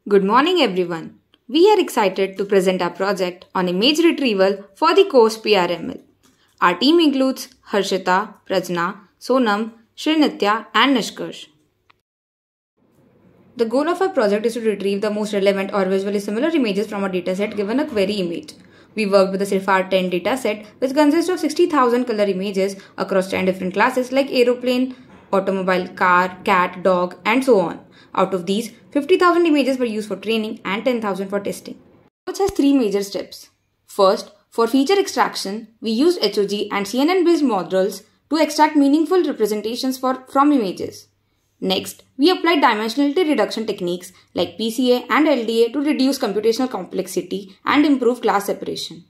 Good morning everyone. We are excited to present our project on image retrieval for the course PRML. Our team includes Harshita, Prajna, Sonam, Srinitya and Nishkarsh. The goal of our project is to retrieve the most relevant or visually similar images from a dataset given a query image. We worked with the CIFAR-10 dataset which consists of 60,000 color images across 10 different classes like aeroplane, automobile, car, cat, dog and so on. Out of these, 50,000 images were used for training and 10,000 for testing. The approach has three major steps. First, for feature extraction, we used HOG and CNN-based models to extract meaningful representations from images. Next, we applied dimensionality reduction techniques like PCA and LDA to reduce computational complexity and improve class separation.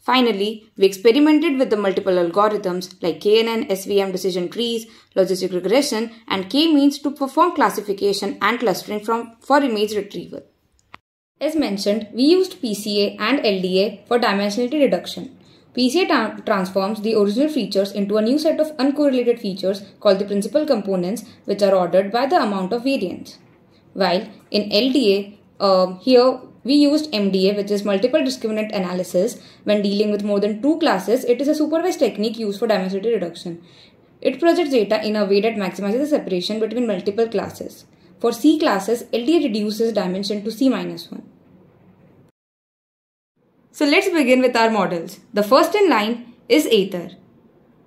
Finally, we experimented with the multiple algorithms like KNN, SVM decision trees, logistic regression, and K-means to perform classification and clustering for image retrieval. As mentioned, we used PCA and LDA for dimensionality reduction. PCA transforms the original features into a new set of uncorrelated features called the principal components, which are ordered by the amount of variance. While in LDA, here we used MDA, which is multiple discriminant analysis. When dealing with more than two classes, it is a supervised technique used for dimensionality reduction. It projects data in a way that maximizes the separation between multiple classes. For C classes, LDA reduces dimension to C-1. So let's begin with our models. The first in line is Aether.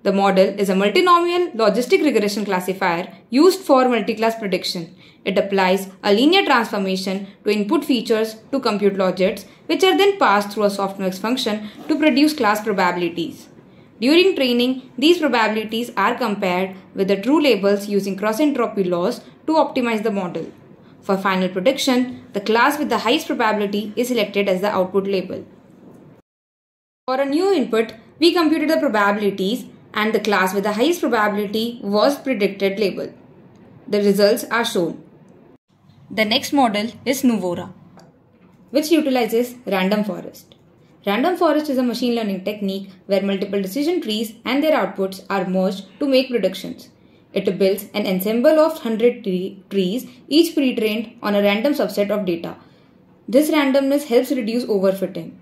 The model is a multinomial logistic regression classifier used for multiclass prediction. It applies a linear transformation to input features to compute logits, which are then passed through a softmax function to produce class probabilities. During training, these probabilities are compared with the true labels using cross-entropy laws to optimize the model. For final prediction, the class with the highest probability is selected as the output label. For a new input, we computed the probabilities and the class with the highest probability was predicted label. The results are shown. The next model is Nuvora, which utilizes random forest. Random forest is a machine learning technique where multiple decision trees and their outputs are merged to make predictions. It builds an ensemble of 100 trees, each pre-trained on a random subset of data. This randomness helps reduce overfitting.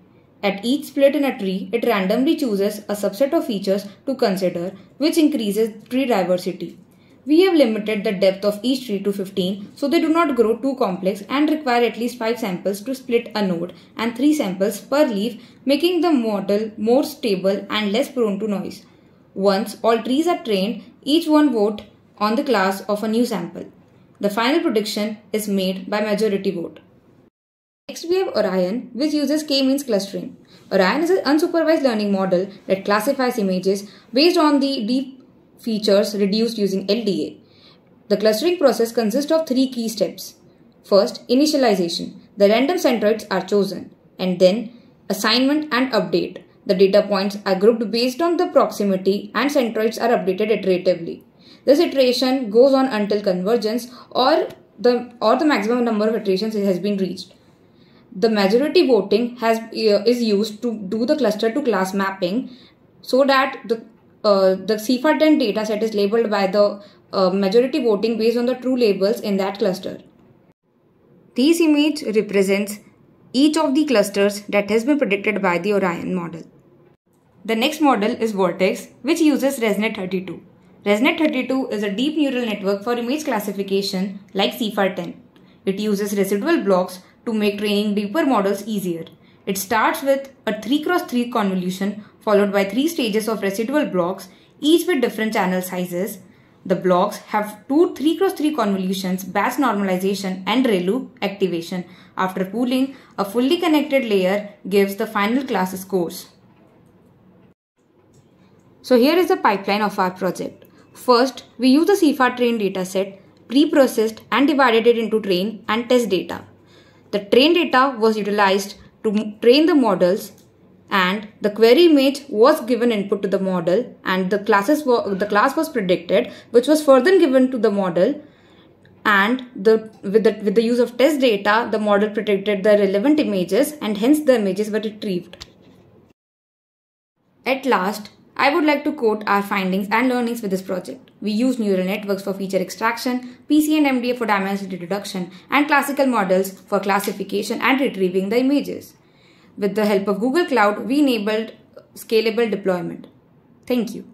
At each split in a tree, it randomly chooses a subset of features to consider, which increases tree diversity. We have limited the depth of each tree to 15 so they do not grow too complex and require at least 5 samples to split a node and 3 samples per leaf, making the model more stable and less prone to noise. Once all trees are trained, each one votes on the class of a new sample. The final prediction is made by majority vote. Next we have Orion, which uses K-means clustering. Orion is an unsupervised learning model that classifies images based on the deep features reduced using LDA. The clustering process consists of 3 key steps. First, initialization. The random centroids are chosen. And then, assignment and update. The data points are grouped based on the proximity and centroids are updated iteratively. This iteration goes on until convergence or the maximum number of iterations has been reached. The majority voting is used to do the cluster to class mapping so that the CIFAR-10 dataset is labeled by the majority voting based on the true labels in that cluster. This image represents each of the clusters that has been predicted by the Orion model. The next model is Vortex, which uses ResNet32. ResNet32 is a deep neural network for image classification like CIFAR-10. It uses residual blocks to make training deeper models easier. It starts with a 3x3 convolution followed by 3 stages of residual blocks, each with different channel sizes. The blocks have 2 3x3 convolutions, batch normalization and ReLU activation. After pooling, a fully connected layer gives the final class scores. So here is the pipeline of our project. First, we use the CIFAR-trained dataset, pre-processed and divided it into train and test data. The trained data was utilized to train the models and the query image was given input to the model and the class was predicted, which was further given to the model, and with the use of test data, the model predicted the relevant images and hence the images were retrieved. At last, I would like to quote our findings and learnings with this project. We used neural networks for feature extraction, PC and MDA for dimensionality reduction, and classical models for classification and retrieving the images. With the help of Google Cloud, we enabled scalable deployment. Thank you.